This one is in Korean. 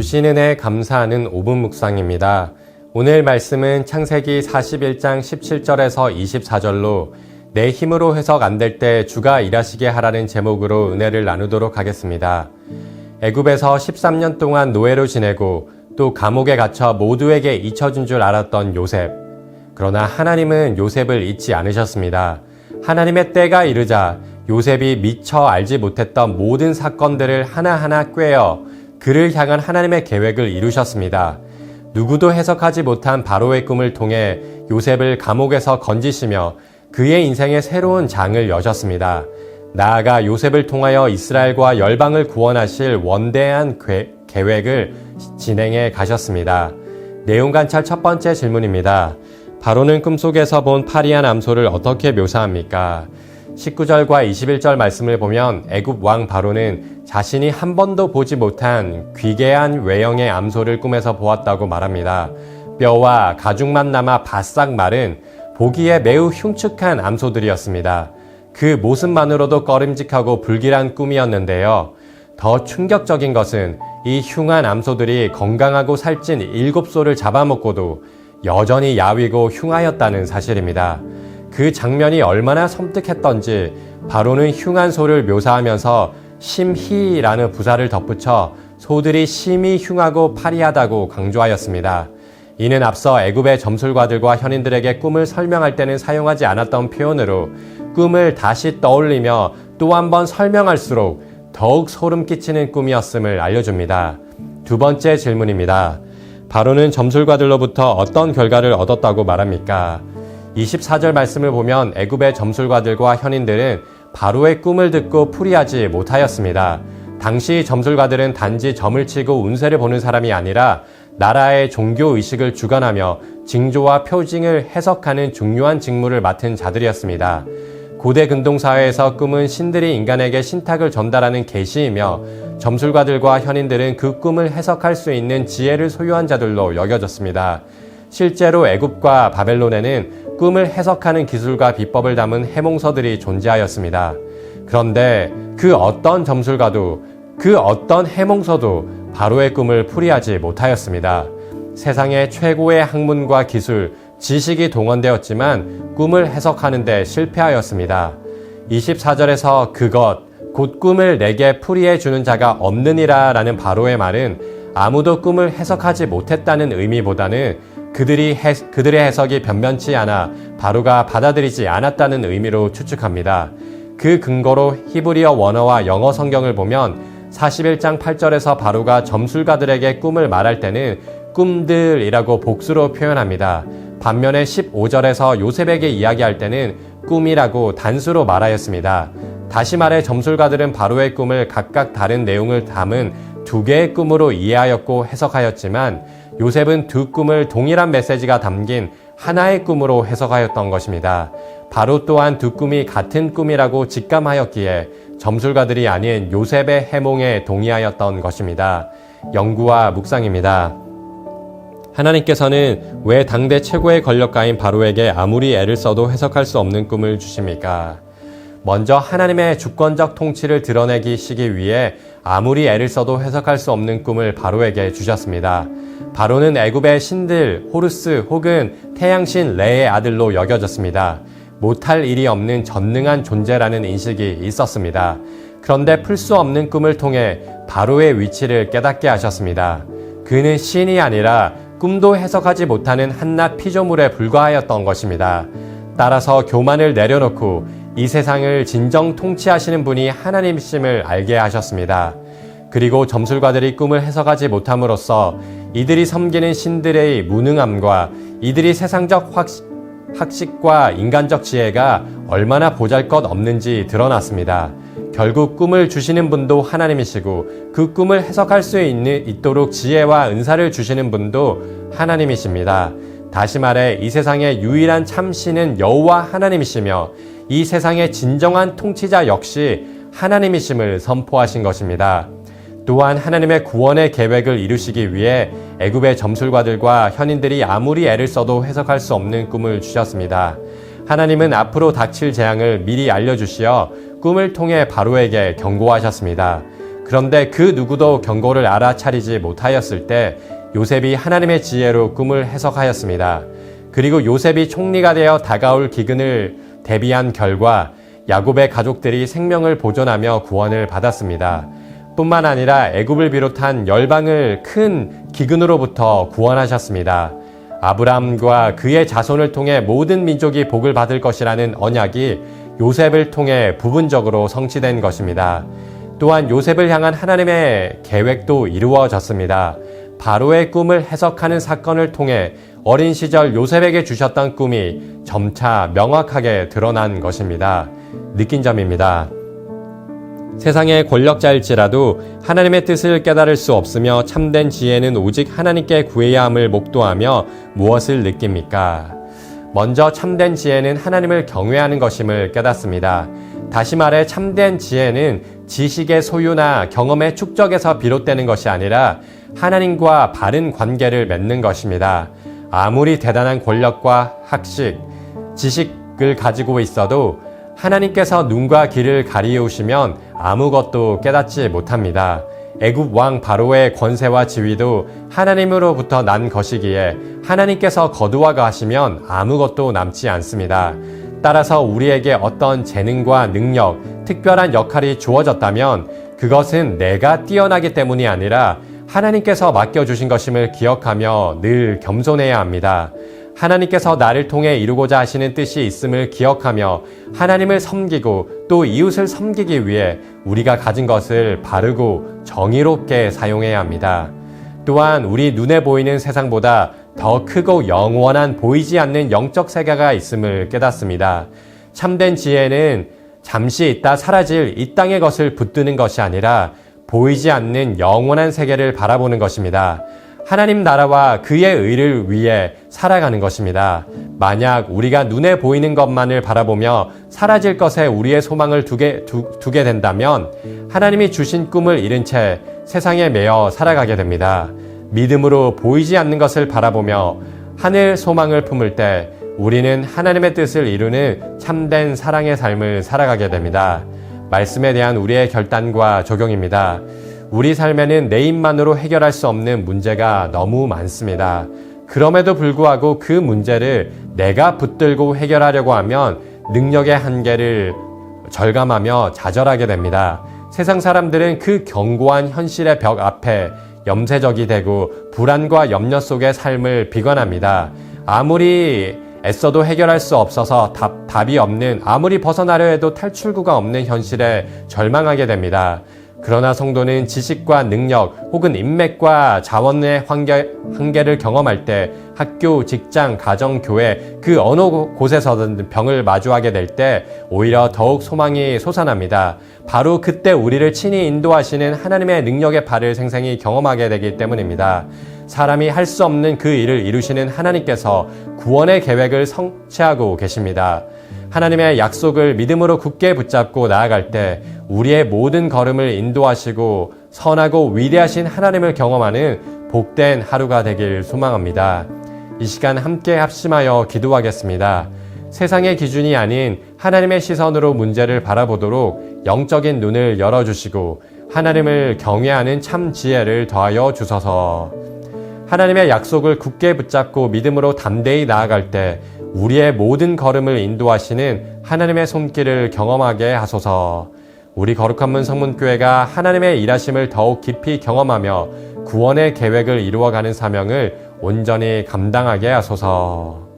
주신 은혜 감사하는 5분 묵상입니다. 오늘 말씀은 창세기 41장 17절에서 24절로 내 힘으로 해석 안 될 때 주가 일하시게 하라는 제목으로 은혜를 나누도록 하겠습니다. 애굽에서 13년 동안 노예로 지내고 또 감옥에 갇혀 모두에게 잊혀진 줄 알았던 요셉. 그러나 하나님은 요셉을 잊지 않으셨습니다. 하나님의 때가 이르자 요셉이 미처 알지 못했던 모든 사건들을 하나하나 꿰어 그를 향한 하나님의 계획을 이루셨습니다. 누구도 해석하지 못한 바로의 꿈을 통해 요셉을 감옥에서 건지시며 그의 인생에 새로운 장을 여셨습니다. 나아가 요셉을 통하여 이스라엘과 열방을 구원하실 원대한 계획을 진행해 가셨습니다. 내용 관찰 첫 번째 질문입니다. 바로는 꿈속에서 본 파리한 암소를 어떻게 묘사합니까? 19절과 21절 말씀을 보면 애굽 왕 바로는 자신이 한 번도 보지 못한 귀괴한 외형의 암소를 꿈에서 보았다고 말합니다. 뼈와 가죽만 남아 바싹 마른 보기에 매우 흉측한 암소들이었습니다. 그 모습만으로도 꺼림직하고 불길한 꿈이었는데요. 더 충격적인 것은 이 흉한 암소들이 건강하고 살찐 7소를 잡아먹고도 여전히 야위고 흉하였다는 사실입니다. 그 장면이 얼마나 섬뜩했던지 바로는 흉한 소를 묘사하면서 심희라는 부사를 덧붙여 소들이 심히 흉하고 파리하다고 강조하였습니다. 이는 앞서 애굽의 점술가들과 현인들에게 꿈을 설명할 때는 사용하지 않았던 표현으로 꿈을 다시 떠올리며 또 한 번 설명할수록 더욱 소름 끼치는 꿈이었음을 알려줍니다. 두 번째 질문입니다. 바로는 점술가들로부터 어떤 결과를 얻었다고 말합니까? 24절 말씀을 보면 애굽의 점술가들과 현인들은 바로의 꿈을 듣고 풀이하지 못하였습니다. 당시 점술가들은 단지 점을 치고 운세를 보는 사람이 아니라 나라의 종교의식을 주관하며 징조와 표징을 해석하는 중요한 직무를 맡은 자들이었습니다. 고대 근동사회에서 꿈은 신들이 인간에게 신탁을 전달하는 계시이며 점술가들과 현인들은 그 꿈을 해석할 수 있는 지혜를 소유한 자들로 여겨졌습니다. 실제로 애굽과 바벨론에는 꿈을 해석하는 기술과 비법을 담은 해몽서들이 존재하였습니다. 그런데 그 어떤 점술가도 그 어떤 해몽서도 바로의 꿈을 풀이하지 못하였습니다. 세상의 최고의 학문과 기술, 지식이 동원되었지만 꿈을 해석하는 데 실패하였습니다. 24절에서 그것, 곧 꿈을 내게 풀이해 주는 자가 없느니라 라는 바로의 말은 아무도 꿈을 해석하지 못했다는 의미보다는 그들의 해석이 변변치 않아 바로가 받아들이지 않았다는 의미로 추측합니다. 그 근거로 히브리어 원어와 영어 성경을 보면 41장 8절에서 바로가 점술가들에게 꿈을 말할 때는 꿈들이라고 복수로 표현합니다. 반면에 15절에서 요셉에게 이야기할 때는 꿈이라고 단수로 말하였습니다. 다시 말해 점술가들은 바로의 꿈을 각각 다른 내용을 담은 두 개의 꿈으로 이해하였고 해석하였지만 요셉은 두 꿈을 동일한 메시지가 담긴 하나의 꿈으로 해석하였던 것입니다. 바로 또한 두 꿈이 같은 꿈이라고 직감하였기에 점술가들이 아닌 요셉의 해몽에 동의하였던 것입니다. 연구와 묵상입니다. 하나님께서는 왜 당대 최고의 권력가인 바로에게 아무리 애를 써도 해석할 수 없는 꿈을 주십니까? 먼저 하나님의 주권적 통치를 드러내시기 위해 아무리 애를 써도 해석할 수 없는 꿈을 바로에게 주셨습니다. 바로는 애굽의 신들 호루스 혹은 태양신 레의 아들로 여겨졌습니다. 못할 일이 없는 전능한 존재라는 인식이 있었습니다. 그런데 풀 수 없는 꿈을 통해 바로의 위치를 깨닫게 하셨습니다. 그는 신이 아니라 꿈도 해석하지 못하는 한낱 피조물에 불과하였던 것입니다. 따라서 교만을 내려놓고 이 세상을 진정 통치하시는 분이 하나님이심을 알게 하셨습니다. 그리고 점술가들이 꿈을 해석하지 못함으로써 이들이 섬기는 신들의 무능함과 이들이 세상적 학식과 인간적 지혜가 얼마나 보잘것없는지 드러났습니다. 결국 꿈을 주시는 분도 하나님이시고 그 꿈을 해석할 수 있도록 지혜와 은사를 주시는 분도 하나님이십니다. 다시 말해 이 세상의 유일한 참신은 여호와 하나님이시며 이 세상의 진정한 통치자 역시 하나님이심을 선포하신 것입니다. 또한 하나님의 구원의 계획을 이루시기 위해 애굽의 점술가들과 현인들이 아무리 애를 써도 해석할 수 없는 꿈을 주셨습니다. 하나님은 앞으로 닥칠 재앙을 미리 알려주시어 꿈을 통해 바로에게 경고하셨습니다. 그런데 그 누구도 경고를 알아차리지 못하였을 때 요셉이 하나님의 지혜로 꿈을 해석하였습니다. 그리고 요셉이 총리가 되어 다가올 기근을 대비한 결과 야곱의 가족들이 생명을 보존하며 구원을 받았습니다. 뿐만 아니라 애굽을 비롯한 열방을 큰 기근으로부터 구원하셨습니다. 아브라함과 그의 자손을 통해 모든 민족이 복을 받을 것이라는 언약이 요셉을 통해 부분적으로 성취된 것입니다. 또한 요셉을 향한 하나님의 계획도 이루어졌습니다. 바로의 꿈을 해석하는 사건을 통해 어린 시절 요셉에게 주셨던 꿈이 점차 명확하게 드러난 것입니다. 느낀 점입니다. 세상의 권력자일지라도 하나님의 뜻을 깨달을 수 없으며 참된 지혜는 오직 하나님께 구해야 함을 목도하며 무엇을 느낍니까? 먼저 참된 지혜는 하나님을 경외하는 것임을 깨닫습니다. 다시 말해 참된 지혜는 지식의 소유나 경험의 축적에서 비롯되는 것이 아니라 하나님과 바른 관계를 맺는 것입니다. 아무리 대단한 권력과 학식, 지식을 가지고 있어도 하나님께서 눈과 귀를 가리우시면 아무것도 깨닫지 못합니다. 애굽 왕 바로의 권세와 지위도 하나님으로부터 난 것이기에 하나님께서 거두어 가시면 아무것도 남지 않습니다. 따라서 우리에게 어떤 재능과 능력, 특별한 역할이 주어졌다면 그것은 내가 뛰어나기 때문이 아니라 하나님께서 맡겨주신 것임을 기억하며 늘 겸손해야 합니다. 하나님께서 나를 통해 이루고자 하시는 뜻이 있음을 기억하며 하나님을 섬기고 또 이웃을 섬기기 위해 우리가 가진 것을 바르고 정의롭게 사용해야 합니다. 또한 우리 눈에 보이는 세상보다 더 크고 영원한 보이지 않는 영적 세계가 있음을 깨닫습니다. 참된 지혜는 잠시 있다 사라질 이 땅의 것을 붙드는 것이 아니라 보이지 않는 영원한 세계를 바라보는 것입니다. 하나님 나라와 그의 의를 위해 살아가는 것입니다. 만약 우리가 눈에 보이는 것만을 바라보며 사라질 것에 우리의 소망을 두게 된다면 하나님이 주신 꿈을 잃은 채 세상에 매여 살아가게 됩니다. 믿음으로 보이지 않는 것을 바라보며 하늘 소망을 품을 때 우리는 하나님의 뜻을 이루는 참된 사랑의 삶을 살아가게 됩니다. 말씀에 대한 우리의 결단과 적용입니다. 우리 삶에는 내 힘만으로 해결할 수 없는 문제가 너무 많습니다. 그럼에도 불구하고 그 문제를 내가 붙들고 해결하려고 하면 능력의 한계를 절감하며 좌절하게 됩니다. 세상 사람들은 그 견고한 현실의 벽 앞에 염세적이 되고 불안과 염려 속의 삶을 비관합니다. 아무리 애써도 해결할 수 없어서 답이 없는, 아무리 벗어나려 해도 탈출구가 없는 현실에 절망하게 됩니다. 그러나 성도는 지식과 능력 혹은 인맥과 자원의 한계를 경험할 때 학교, 직장, 가정, 교회 그 어느 곳에서든 병을 마주하게 될 때 오히려 더욱 소망이 솟아납니다. 바로 그때 우리를 친히 인도하시는 하나님의 능력의 발을 생생히 경험하게 되기 때문입니다. 사람이 할 수 없는 그 일을 이루시는 하나님께서 구원의 계획을 성취하고 계십니다. 하나님의 약속을 믿음으로 굳게 붙잡고 나아갈 때 우리의 모든 걸음을 인도하시고 선하고 위대하신 하나님을 경험하는 복된 하루가 되길 소망합니다. 이 시간 함께 합심하여 기도하겠습니다. 세상의 기준이 아닌 하나님의 시선으로 문제를 바라보도록 영적인 눈을 열어주시고 하나님을 경외하는 참 지혜를 더하여 주소서. 하나님의 약속을 굳게 붙잡고 믿음으로 담대히 나아갈 때 우리의 모든 걸음을 인도하시는 하나님의 손길을 경험하게 하소서. 우리 거룩한 문 성문교회가 하나님의 일하심을 더욱 깊이 경험하며 구원의 계획을 이루어가는 사명을 온전히 감당하게 하소서.